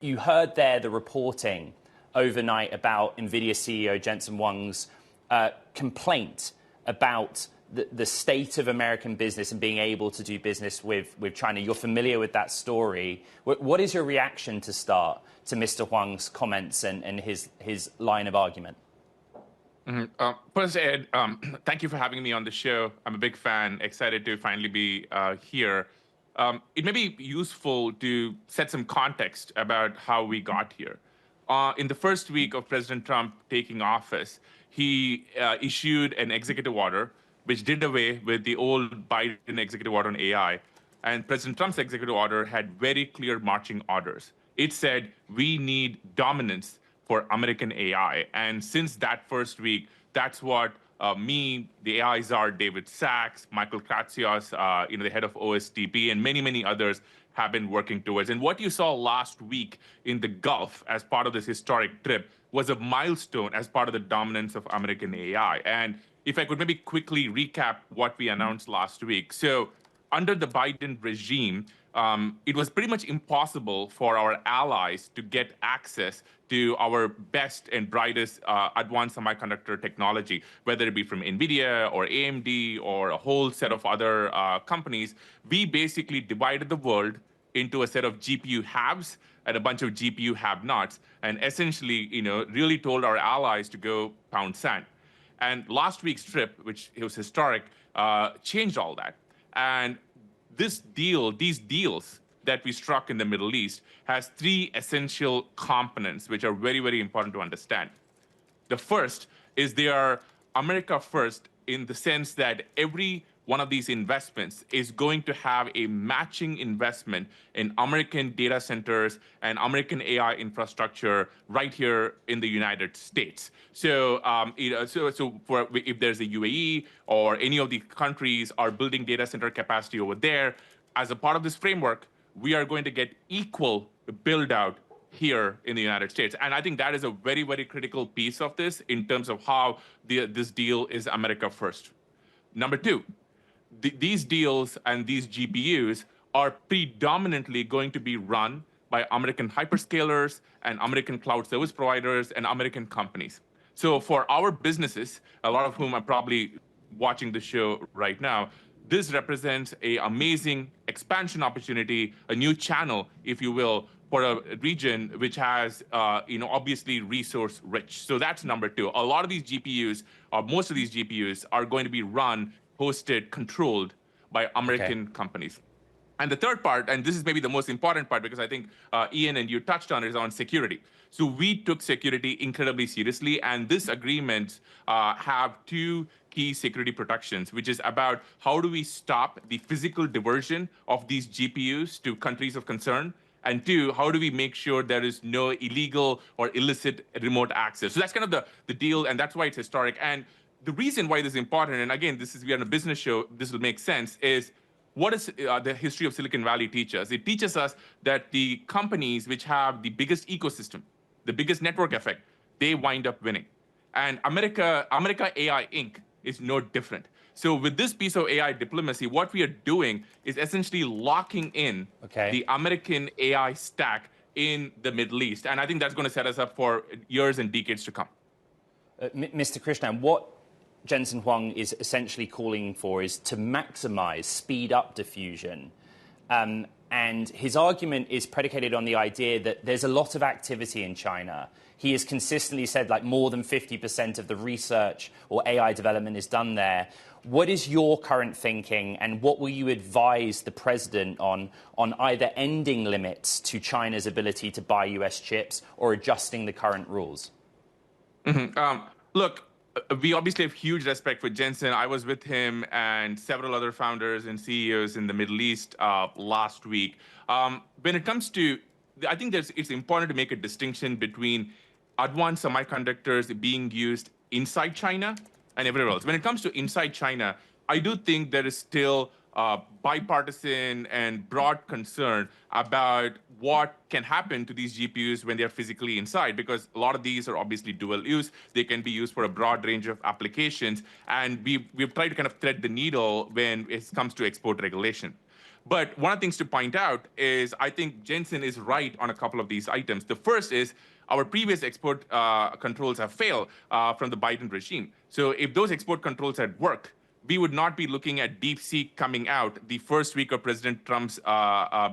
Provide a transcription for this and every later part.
You heard there the reporting overnight about Nvidia CEO Jensen Huang's complaint about the state of American business and being able to do business with China. You're familiar with that story. What is your reaction to start to Mr. Huang's comments and his line of argument? First, Ed, thank you for having me on the show. I'm a big fan, excited to finally be here. It may be useful to set some context about how we got here. In the first week of President Trump taking office, he issued an executive order which did away with the old Biden executive order on AI. And President Trump's executive order had very clear marching orders. It said, we need dominance for American AI. And since that first week, that's what me, the AI czar David Sachs, Michael Kratsios, the head of OSTP, and many, many others have been working towards. And what you saw last week in the Gulf as part of this historic trip was a milestone as part of the dominance of American AI. And if I could maybe quickly recap what we announced last week. So under the Biden regime, it was pretty much impossible for our allies to get access to our best and brightest advanced semiconductor technology, whether it be from Nvidia or AMD or a whole set of other companies. We basically divided the world into a set of GPU haves and a bunch of GPU have-nots, and essentially, really told our allies to go pound sand. And last week's trip, which was historic, changed all that. And these deals that we struck in the Middle East has three essential components, which are very, very important to understand. The first is they are America first in the sense that every one of these investments is going to have a matching investment in American data centers and American AI infrastructure right here in the United States. So, if there's a UAE or any of the countries are building data center capacity over there, as a part of this framework, we are going to get equal build out here in the United States. And I think that is a very, very critical piece of this in terms of how this deal is America first. Number two, these deals and these GPUs are predominantly going to be run by American hyperscalers and American cloud service providers and American companies. So for our businesses, a lot of whom are probably watching the show right now, this represents an amazing expansion opportunity, a new channel, if you will, for a region which has, obviously resource rich. So that's number two. A lot of these GPUs, or most of these GPUs, are going to be run, hosted, controlled by American companies. And the third part, and this is maybe the most important part, because I think Ian and you touched on it, is on security. So we took security incredibly seriously, and this agreement have two key security protections, which is about how do we stop the physical diversion of these GPUs to countries of concern, and two, how do we make sure there is no illegal or illicit remote access? So that's kind of the deal, and that's why it's historic. And the reason why this is important, and again, we are on a business show, this will make sense, is what does the history of Silicon Valley teach us? It teaches us that the companies which have the biggest ecosystem, the biggest network effect, they wind up winning. And America AI Inc. is no different. So with this piece of AI diplomacy, what we are doing is essentially locking in the American AI stack in the Middle East. And I think that's going to set us up for years and decades to come. Mr. Krishnan, what Jensen Huang is essentially calling for is to maximize, speed up diffusion. And his argument is predicated on the idea that there's a lot of activity in China. He has consistently said like more than 50% of the research or AI development is done there. What is your current thinking, and what will you advise the president on either ending limits to China's ability to buy US chips or adjusting the current rules? Look, we obviously have huge respect for Jensen. I was with him and several other founders and CEOs in the Middle East last week. When it comes to, I think it's important to make a distinction between advanced semiconductors being used inside China and everywhere else. When it comes to inside China, I do think there is still bipartisan and broad concern about what can happen to these GPUs when they're physically inside, because a lot of these are obviously dual use. They can be used for a broad range of applications, and we've tried to kind of thread the needle when it comes to export regulation. But one of the things to point out is I think Jensen is right on a couple of these items. The first is our previous export controls have failed from the Biden regime. So if those export controls had worked, we would not be looking at DeepSeek coming out the first week of President Trump's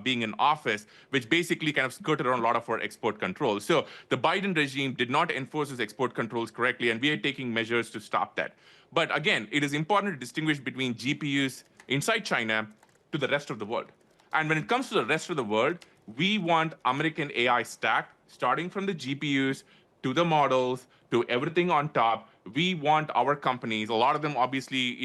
being in office, which basically kind of skirted around a lot of our export controls. So the Biden regime did not enforce his export controls correctly, and we are taking measures to stop that. But again, it is important to distinguish between GPUs inside China to the rest of the world. And when it comes to the rest of the world, we want American AI stack, starting from the GPUs to the models, to everything on top. We want our companies, a lot of them obviously,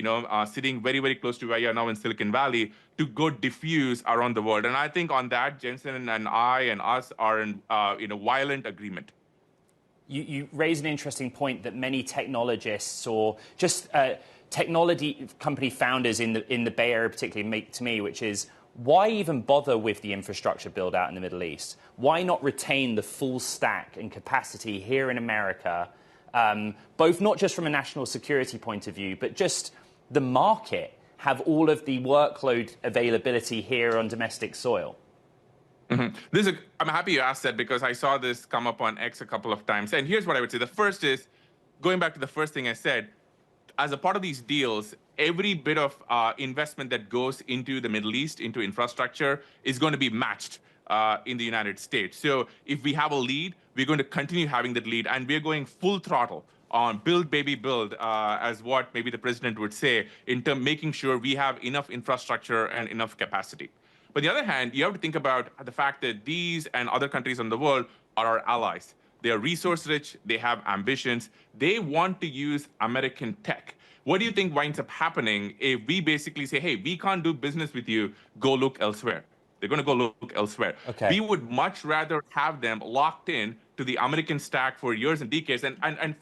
sitting very, very close to where you are now in Silicon Valley, to go diffuse around the world. And I think on that, Jensen and I and us are in violent agreement. You raise an interesting point that many technologists or just technology company founders in the Bay Area particularly make to me, which is, why even bother with the infrastructure build out in the Middle East? Why not retain the full stack and capacity here in America, both not just from a national security point of view, but just the market have all of the workload availability here on domestic soil? Mm-hmm. I'm happy you asked that because I saw this come up on X a couple of times. And here's what I would say. The first is, going back to the first thing I said, as a part of these deals, every bit of investment that goes into the Middle East, into infrastructure, is going to be matched in the United States. So if we have a lead, we're going to continue having that lead, and we're going full throttle on build, baby, build, as what maybe the president would say, in terms of making sure we have enough infrastructure and enough capacity. But on the other hand, you have to think about the fact that these and other countries in the world are our allies. They are resource rich, they have ambitions, they want to use American tech. What do you think winds up happening if we basically say, hey, we can't do business with you, go look elsewhere? They're going to go look elsewhere. Okay. We would much rather have them locked in to the American stack for years and decades. And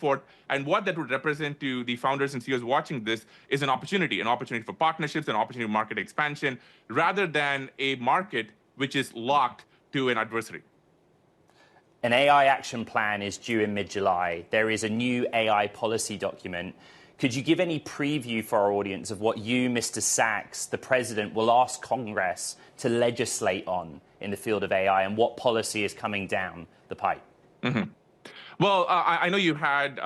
what that would represent to the founders and CEOs watching this is an opportunity for partnerships, an opportunity for market expansion, rather than a market which is locked to an adversary. An AI action plan is due in mid-July. There is a new AI policy document. Could you give any preview for our audience of what you, Mr. Sachs, the president, will ask Congress to legislate on in the field of AI, and what policy is coming down the pipe? Mm-hmm. Well, I know you had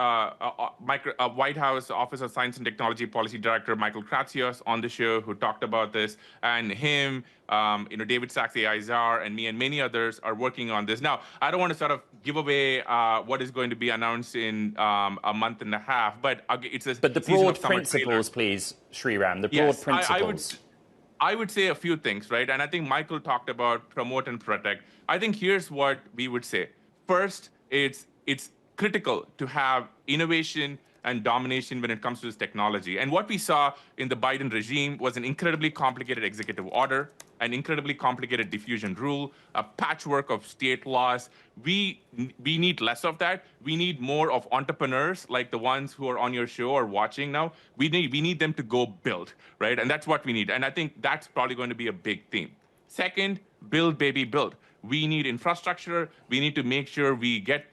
White House Office of Science and Technology Policy Director Michael Kratsios on the show, who talked about this, and him, David Sachs, AI czar, and me, and many others are working on this. Now, I don't want to sort of give away what is going to be announced in a month and a half, but it's a But the broad principles, please, Sriram. The broad principles. I would say a few things, right? And I think Michael talked about promote and protect. I think here's what we would say. First, it's critical to have innovation and domination when it comes to this technology. And what we saw in the Biden regime was an incredibly complicated executive order, an incredibly complicated diffusion rule, a patchwork of state laws. We need less of that. We need more of entrepreneurs like the ones who are on your show or watching now. We need them to go build, right? And that's what we need. And I think that's probably going to be a big theme. Second, build, baby, build. We need infrastructure. We need to make sure we get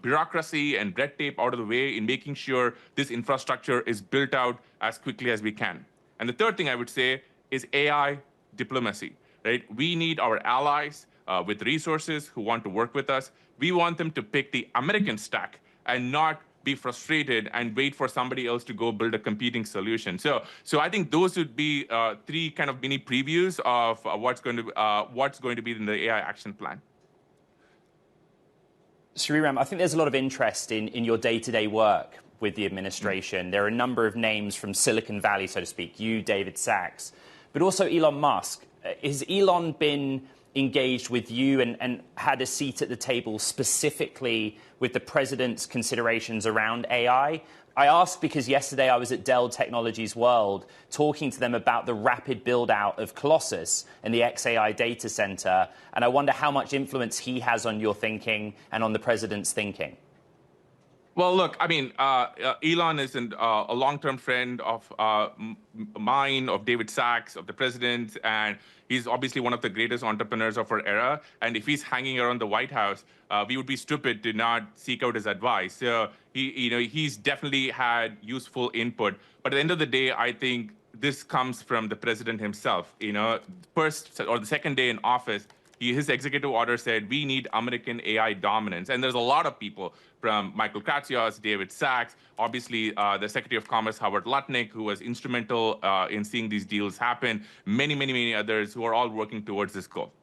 bureaucracy and red tape out of the way in making sure this infrastructure is built out as quickly as we can. And the third thing I would say is AI diplomacy, right? We need our allies with resources who want to work with us. We want them to pick the American stack and not be frustrated and wait for somebody else to go build a competing solution. So I think those would be three kind of mini previews of what's going to be in the AI action plan. Sriram, I think there's a lot of interest in your day-to-day work with the administration. There are a number of names from Silicon Valley, so to speak, you, David Sachs, but also Elon Musk. Has Elon been engaged with you and had a seat at the table specifically with the president's considerations around AI? I ask because yesterday I was at Dell Technologies World talking to them about the rapid build-out of Colossus and the XAI data center, and I wonder how much influence he has on your thinking and on the president's thinking. Well, look, I mean, Elon is a long-term friend of mine, of David Sachs, of the president, and he's obviously one of the greatest entrepreneurs of our era. And if he's hanging around the White House, we would be stupid to not seek out his advice. So he's definitely had useful input. But at the end of the day, I think this comes from the president himself. First or the second day in office, his executive order said, we need American AI dominance. And there's a lot of people, from Michael Kratsios, David Sachs, obviously the Secretary of Commerce, Howard Lutnick, who was instrumental in seeing these deals happen, many, many, many others who are all working towards this goal.